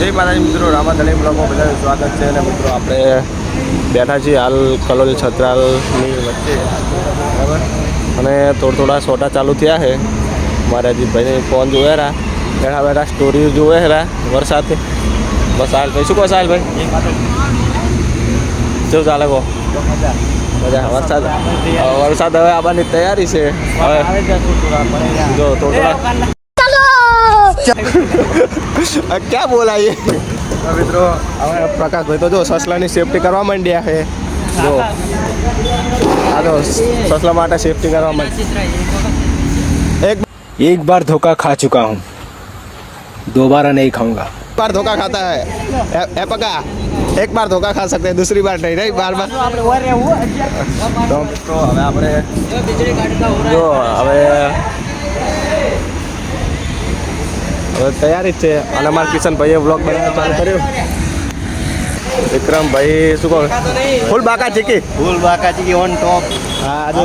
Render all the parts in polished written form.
જય માતાજી મિત્રો, રામાધણી બ્લોગમાં બધાનું સ્વાગત છે. અને મિત્રો આપણે બેઠા છીએ હાલ કલોલ છત્રાલની વચ્ચે, બરાબર. અને થોડા સોટા ચાલુ થયા છે. મારા અજીતભાઈને ફોન જોયા રહ્યા, બેઠા બેઠા સ્ટોરી જોવે રહ્યા વરસાદ. બસ હાલ ભાઈ શું કહો સાહેલ ભાઈ, શું ચાલે કહો? મજા. વરસાદ હવે આવવાની તૈયારી છે. હવે જો થોડા क्या बोला ये મિત્રો. હવે પ્રકાશભાઈ તો જો સસલાની સેફટી કરવા માંડ્યા છે. જો આ તો સસલા માટે સેફટી કરવા માંડ્યા. एक बार धोखा खा चुका हूँ, दोबारा नहीं खाऊंगा. बार धोखा खाता है पका. एक बार धोखा खा सकते हैं, दूसरी बार नहीं. नहीं बार बार तो હવે આપણે જો હવે તૈયારી જ છે. અને અમારા કિશનભાઈએ વ્લોગ બનાવવાનું ચાલુ કર્યું. વિક્રમભાઈ શું કહો? ફૂલ બાકા ચીકી ઓન ટોપ. હા જો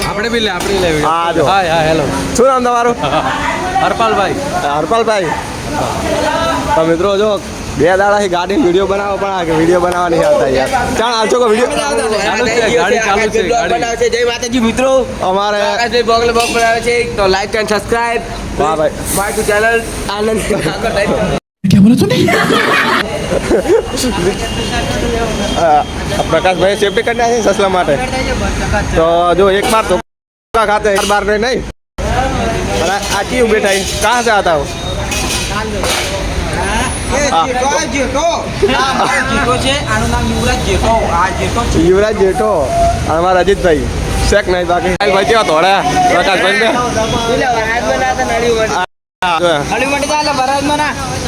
આપણે બી લે, આપણે લે. હા જો. હા હેલો. શું નામ તમારું? હરપાલભાઈ. હરપાલભાઈ. તો મિત્રો જો 2 દાડાથી ગાડીનો વિડીયો બનાવો, પણ આ વિડીયો બનાવવા નહીં આવતા યાર. ચાલ આવજો કો વિડીયો ગાડી ચાલુ છે. બનાવે છે. જય માતાજી મિત્રો. અમારે બ્લોગ બનાવે છે, તો લાઈક એન્ડ સબસ્ક્રાઇબ. વાહ ભાઈ. My two channel Anand. Prakashbhai safety કરી નાખી સસલા માટે. તો જો એક બાર ધોખા ખાતે બાર નહીં. અને આ ક્યું બેઠા કहाँ से आता हो? યુવરાજ જેઠો. અમારા અજીતભાઈ શેખ નહીં બાકી ભાઈ કેવા થોડા પ્રકાશભાઈ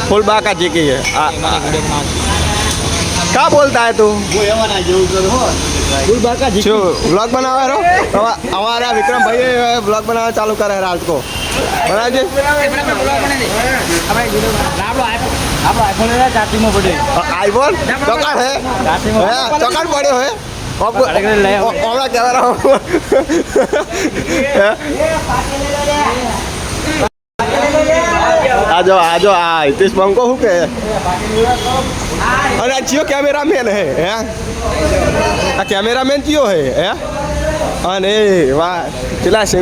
ફૂલ બાકા ચીકી है. क्या बोलता है तू? શું બ્લોગ બનાવવાનો? અમારા વિક્રમભાઈ બ્લોગ બનાવવા ચાલુ કરે રાત को બરાબર છે. આઈફોન ચોકાડ હે, ચોકાડ પડ્યો હે. હમણાં કેમેરા આજો આ હિતેશ બંકો શું કે? અરે જીઓ કેમેરામેન હે. આ કેમેરામેન કયો હે? અને વાહ કેટલા છે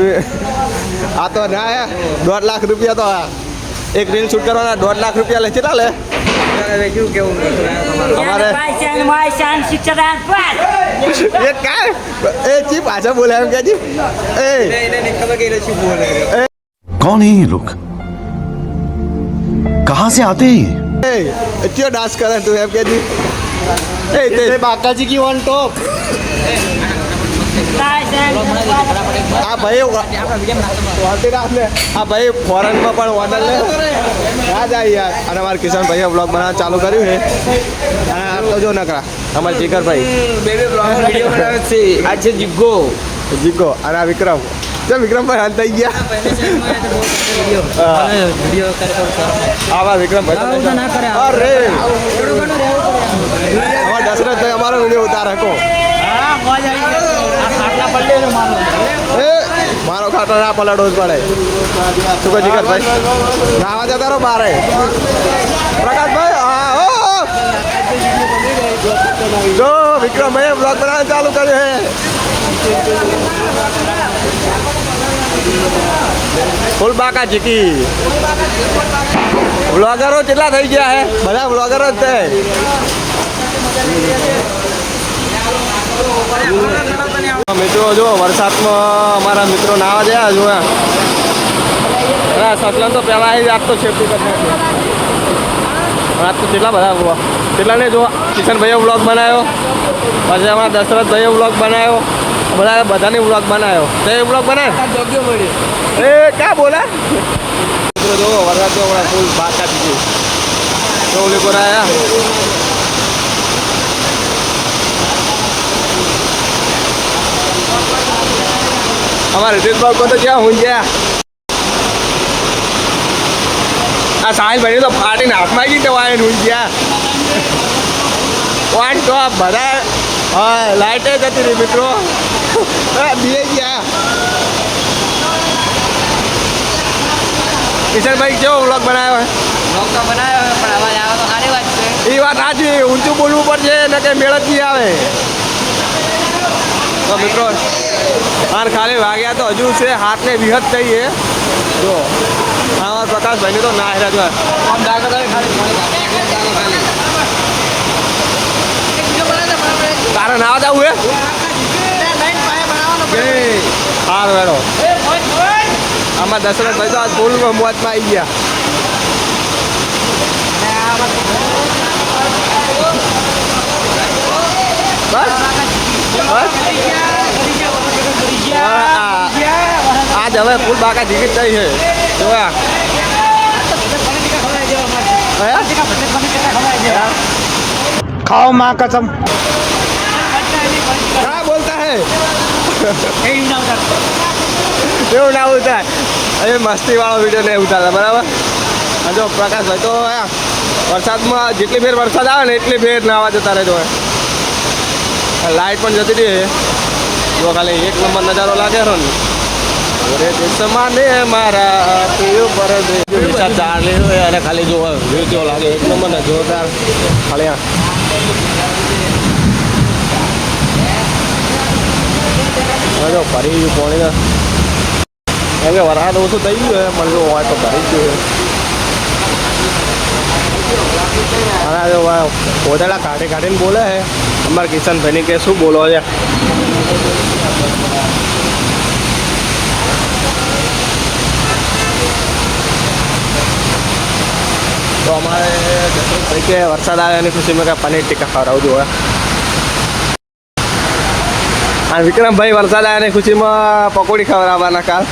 આ તો ના હે. 1.5 લાખ રૂપિયા તો એક રીલ શૂટ કરવાના 1.5 લાખ રૂપિયા લે. કેટલા લે? ये क्या ए जी भाषा बोला है क्या जी? कौन है ये लोग, कहाँ से आते हैं? क्यों डांस कर रहे तू एम क्या जी? बाका जी की वन टॉप. આ ભાઈ ફોરેનમાં પણ ઓર્ડર લે ના જાય યાર. અને અમારા કિશનભાઈએ બ્લોગ બનાવવાનું ચાલુ કર્યું છે. અને આ તો જો નકરા અમારા જીગરભાઈ આ છે જીગો. અને આ વિક્રમ. વિક્રમભાઈ હાલ થઈ ગયા. આવા વિક્રમભાઈ અરે દશરથભાઈ અમારો વિડીયો ઉતારે કો. મારો ખાટલો ના પલડવો જ પડે. શું કહે જીગરભાઈ? નાવા જતા રહો બારે. પ્રકાશભાઈ હા જો વિક્રમભાઈએ બ્લોગ બનાવવાનું ચાલુ કર્યું છે. ફૂલ બાકા ચીકી. વ્લોગરો કેટલા થઈ ગયા હે? બધા વ્લોગરો જ છે. મિત્રો જો વરસાદમાં અમારા મિત્રો નાવા ગયા જોયા. સસલા તો પહેલાં આવી આજ તો સેફટી કરી આજ તો કેટલા બધા કેટલાને જો કિશનભાઈએ વ્લોગ બનાવ્યો, પછી અમારા દશરથભાઈએ વ્લોગ બનાવ્યો, બધાની વ્લોગ બનાવ્યો. તે વ્લોગ બનાવ્યો એ ક્યાં બોલા મિત્રો જો વરસાદ તો ફૂલ બાદ કાઢી ગઈ. તો ઓલી પર આવ્યા हमारे रितेश बाबू को तो क्या हो गया. आ साहिल भाई तो फाटी हाथ में की दवाएं हो गया. वन तो बड़ा हाँ लाइटें जती रही मित्रों दिए गया. किशन भाई क्यों व्लॉग बनाया है? व्लॉग तो बनाया है पर आवाज आवा तो खाली વાત સાચી, ઊંચું બોલવું પડશે ને કે મેળ જ નહીં આવે. તો મિત્રો હાર ખાલી વાગ્યા તો હજુ છે 7 ને 20 થઈએ. જો હા પ્રકાશભાઈની તો ના હેરા જો તારે ના જવું હે હાર વેડો આમાં દશરથભાઈ તો આજ ફૂલ મોજમાં આવી ગયા. બસ બસ આજ હવે ફૂલ બાકા જીગીત થઈ છે જોયા. खाओ माँ कसम. क्या बोलता है એવું ના ઉતાર હવે મસ્તી વાળો વિડીયો નહીં ઉતારતા બરાબર. અને જો પ્રકાશભાઈ તો વરસાદમાં જેટલી ફેર વરસાદ આવે ને એટલી ફેર નાવા જતા રહેજો. લાઇટ પણ જતી રહી જો ખાલી એક નંબર નજારો લાગે ને ઓરે દેશમાં ને મારા પીયું પર વિચાર ચાલે હોય અને ખાલી જો વિડીયો લાગે એક નંબર ને જોરદાર ખાલી જો ફરી ગયું પાણી એમ કે વરસાદ ઓછું થઈ ગયું પણ જો હોય તો ભરી ગયું. અને જો પોતાના કાઢીને બોલે છે અમારા કિશનભાઈની કે શું બોલો છે. તો અમારે ભાઈ કે વરસાદ આવે એની ખુશીમાં કે પનીર ટીકા ખવડાવજો હોય. અને વિક્રમભાઈ વરસાદ આવે એની ખુશીમાં પકોડી ખવડાવવાના કાલ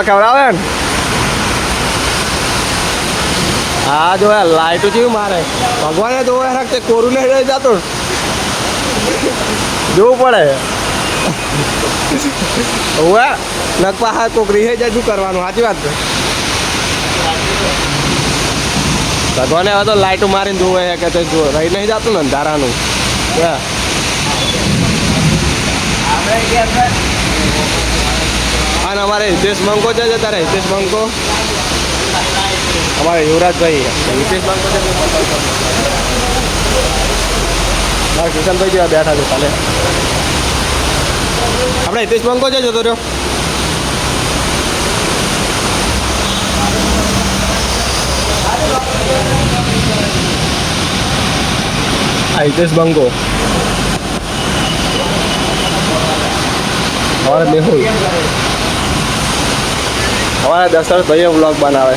ખવડાવે ને. હા જો લાઇટો જેવું મારે ભગવાને તો રાખતે કોરું નહીં રહી જતું જોવું પડે. હવે નકપા હા કોક રહી જાય શું કરવાનું સાચી વાત છે. ભગવાને હવે તો લાઇટો મારીને જોવે કે તે રહી નહીં જતું ને ધારાનું. અને અમારે હિતેશ બંકો છે તારે હિતેશ બંકો અમારે યુવરાજભાઈ હિતેશ બંકો છે મારા કિશનભાઈ જેવા બેઠા છે કાલે આપણે હિતેશ બંકો છે જતો રહ્યો. હિતેશ બંકો हमारा मेहुल हमारा दशरथ भैया व्लॉग बनावे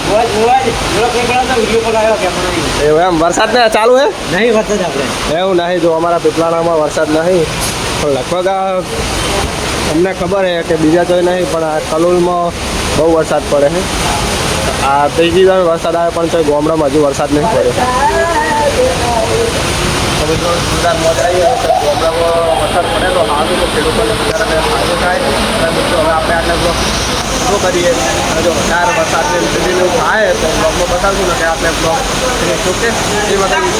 एम वरसाद ने चालू है नहीं वरसाद આપણે એવું નહીં જો અમારા પીપલાણામાં વરસાદ નહીં પણ લગભગ અમને ખબર છે કે બીજા કોઈ નહીં પણ આ કલોલમાં બહુ વરસાદ પડે છે. આ ત્રીજી વાર વરસાદ આવે પણ કોઈ ગામડામાં હજુ વરસાદ નહીં પડે. જોરદાર મજા આવી ગામડામાં વરસાદ પડે તો સારું તો ખેડૂતોને બિચારાને ફાયદો થાય. અને મિત્રો હવે આપણે આટલા બ્લોગ કરીએ અને જો વધારે વરસાદની સ્થિતિનું થાય તો બ્લોગમાં બતાવશું ને કે આપણે બ્લોગ ઓકે એ બતાવી